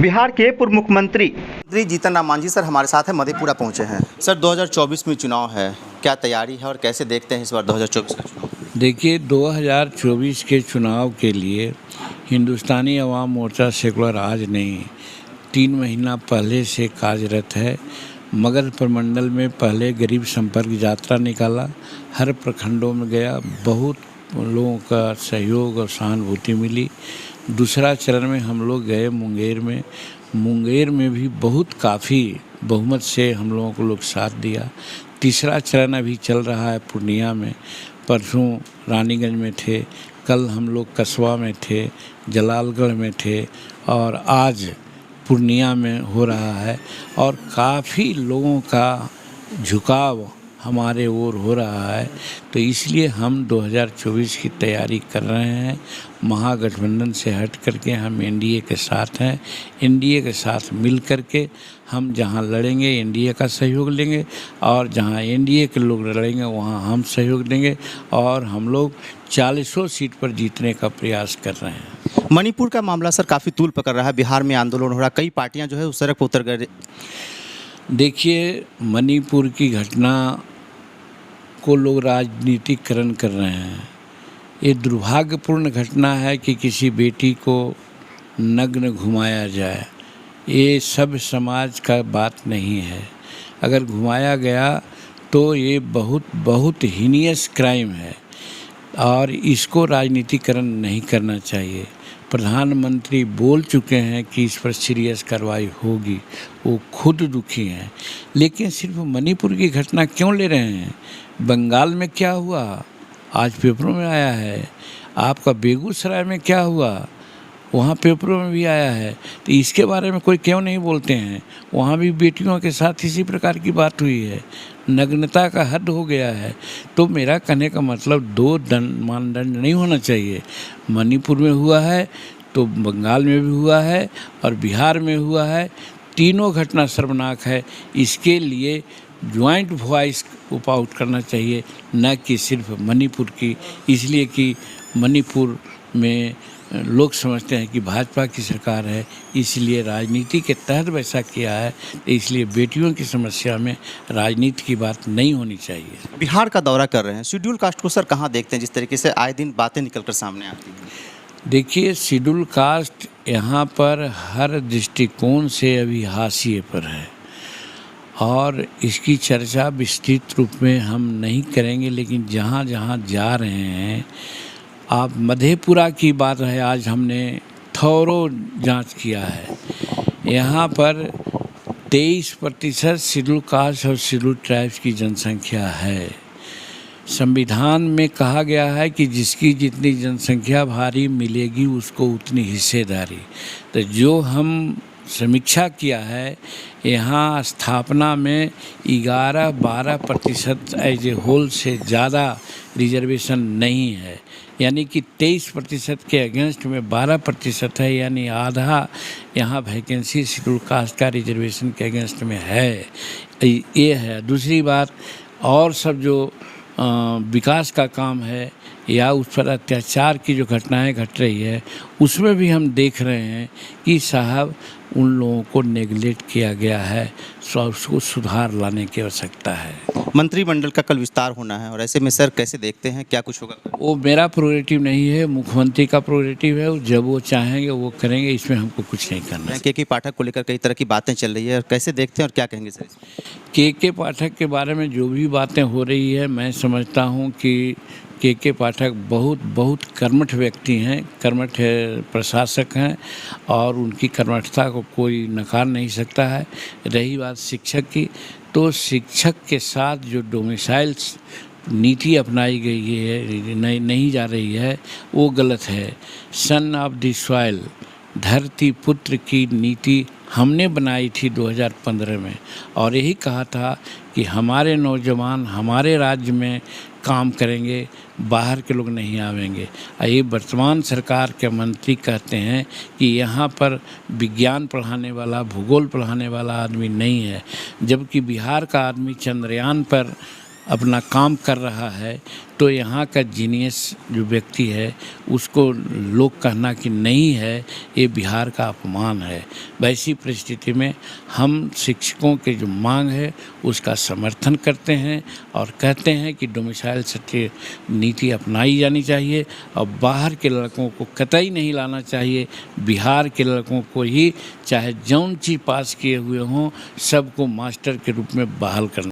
बिहार के पूर्व मुख्यमंत्री जीतन राम मांझी सर हमारे साथ हैं, मधेपुरा पहुंचे हैं। सर 2024 में चुनाव है, क्या तैयारी है और कैसे देखते हैं इस बार 2024 का चुनाव? देखिए 2024 के चुनाव के लिए हिंदुस्तानी अवाम मोर्चा सेकुलर आज नहीं 3 महीना पहले से कार्यरत है। मगध प्रमंडल में पहले गरीब संपर्क यात्रा निकाला, हर प्रखंडों में गया, बहुत लोगों का सहयोग और सहानुभूति मिली। दूसरा चरण में हम लोग गए मुंगेर में भी बहुत काफ़ी बहुमत से हम लोगों को लोग साथ दिया। तीसरा चरण अभी चल रहा है पूर्णिया में, परसों रानीगंज में थे, कल हम लोग कस्बा में थे, जलालगढ़ में थे और आज पूर्णिया में हो रहा है और काफ़ी लोगों का झुकाव हमारे ओर हो रहा है। तो इसलिए हम 2024 की तैयारी कर रहे हैं। महागठबंधन से हट करके हम एनडीए के साथ हैं। एनडीए के साथ मिल करके हम जहां लड़ेंगे एनडीए का सहयोग लेंगे और जहां एनडीए के लोग लड़ेंगे वहां हम सहयोग देंगे और हम लोग 40 सीट पर जीतने का प्रयास कर रहे हैं। मणिपुर का मामला सर काफ़ी तूल पकड़ रहा है, बिहार में आंदोलन हो रहा है, कई पार्टियां जो है उस सड़क पर उतर गए। देखिए मणिपुर की घटना को लोग राजनीतिकरण कर रहे हैं। ये दुर्भाग्यपूर्ण घटना है कि किसी बेटी को नग्न घुमाया जाए। ये सब समाज का बात नहीं है। अगर घुमाया गया तो ये बहुत हीनियस क्राइम है और इसको राजनीतिकरण नहीं करना चाहिए। प्रधानमंत्री बोल चुके हैं कि इस पर सीरियस कार्रवाई होगी, वो खुद दुखी हैं। लेकिन सिर्फ मणिपुर की घटना क्यों ले रहे हैं? बंगाल में क्या हुआ आज पेपरों में आया है, आपका बेगूसराय में क्या हुआ वहाँ पेपरों में भी आया है। तो इसके बारे में कोई क्यों नहीं बोलते हैं? वहाँ भी बेटियों के साथ इसी प्रकार की बात हुई है, नग्नता का हद हो गया है। तो मेरा कहने का मतलब दो मानदंड नहीं होना चाहिए। मणिपुर में हुआ है तो बंगाल में भी हुआ है और बिहार में हुआ है, तीनों घटना शर्मनाक है। इसके लिए ज्वाइंट वॉइस आउट करना चाहिए, न कि सिर्फ मणिपुर की। इसलिए कि मणिपुर में लोग समझते हैं कि भाजपा की सरकार है, इसलिए राजनीति के तहत वैसा किया है। इसलिए बेटियों की समस्या में राजनीति की बात नहीं होनी चाहिए। बिहार का दौरा कर रहे हैं, शेड्यूल कास्ट को सर कहाँ देखते हैं, जिस तरीके से आए दिन बातें निकलकर सामने आती हैं? देखिए शेड्यूल कास्ट यहाँ पर हर दृष्टिकोण से अभी हाशिए पर है और इसकी चर्चा विस्तृत रूप में हम नहीं करेंगे। लेकिन जहाँ जहाँ जा रहे हैं, आप मधेपुरा की बात है, आज हमने थोरो जांच किया है। यहाँ पर 23% शेड्यूल कास्ट और शेड्यूल ट्राइब्स की जनसंख्या है। संविधान में कहा गया है कि जिसकी जितनी जनसंख्या भारी मिलेगी उसको उतनी हिस्सेदारी। तो जो हम समीक्षा किया है, यहाँ स्थापना में 11-12% एज ए होल से ज़्यादा रिजर्वेशन नहीं है, यानी कि 23% के अगेंस्ट में 12% है, यानी आधा यहाँ वैकेंसी शेड्यूल कास्ट का रिजर्वेशन के अगेंस्ट में है। ये है। दूसरी बात, और सब जो विकास का काम है या उस पर अत्याचार की जो घटनाएं घट रही है, उसमें भी हम देख रहे हैं कि साहब उन लोगों को नेगलेक्ट किया गया है। उसको सुधार लाने की आवश्यकता है। मंत्रिमंडल का कल विस्तार होना है और ऐसे में सर कैसे देखते हैं, क्या कुछ होगा? वो मेरा प्रोग्रेटिव नहीं है, मुख्यमंत्री का प्रोग्रेटिव है। जब वो चाहेंगे वो करेंगे, इसमें हमको कुछ नहीं करना है। के पाठक को लेकर कई तरह की बातें चल रही है, और कैसे देखते हैं और क्या कहेंगे सर? के पाठक के बारे में जो भी बातें हो रही है, मैं समझता हूँ कि के पाठक बहुत कर्मठ व्यक्ति हैं, कर्मठ प्रशासक हैं और उनकी कर्मठता को कोई नकार नहीं सकता है। रही बात शिक्षक की, तो शिक्षक के साथ जो डोमिसाइल नीति अपनाई गई है, नहीं जा रही है, वो गलत है। सन ऑफ द सॉइल, धरती पुत्र की नीति हमने बनाई थी 2015 में और यही कहा था कि हमारे नौजवान हमारे राज्य में काम करेंगे, बाहर के लोग नहीं आवेंगे। ये वर्तमान सरकार के मंत्री कहते हैं कि यहाँ पर विज्ञान पढ़ाने वाला, भूगोल पढ़ाने वाला आदमी नहीं है, जबकि बिहार का आदमी चंद्रयान पर अपना काम कर रहा है तो यहाँ का जीनियस जो व्यक्ति है उसको लोग कहना कि नहीं है, ये बिहार का अपमान है। वैसी परिस्थिति में हम शिक्षकों के जो मांग है उसका समर्थन करते हैं और कहते हैं कि डोमिसाइल सत्य नीति अपनाई जानी चाहिए और बाहर के लड़कों को कतई नहीं लाना चाहिए। बिहार के लड़कों को ही चाहे जौन चीज पास किए हुए हों सबको मास्टर के रूप में बहाल करना।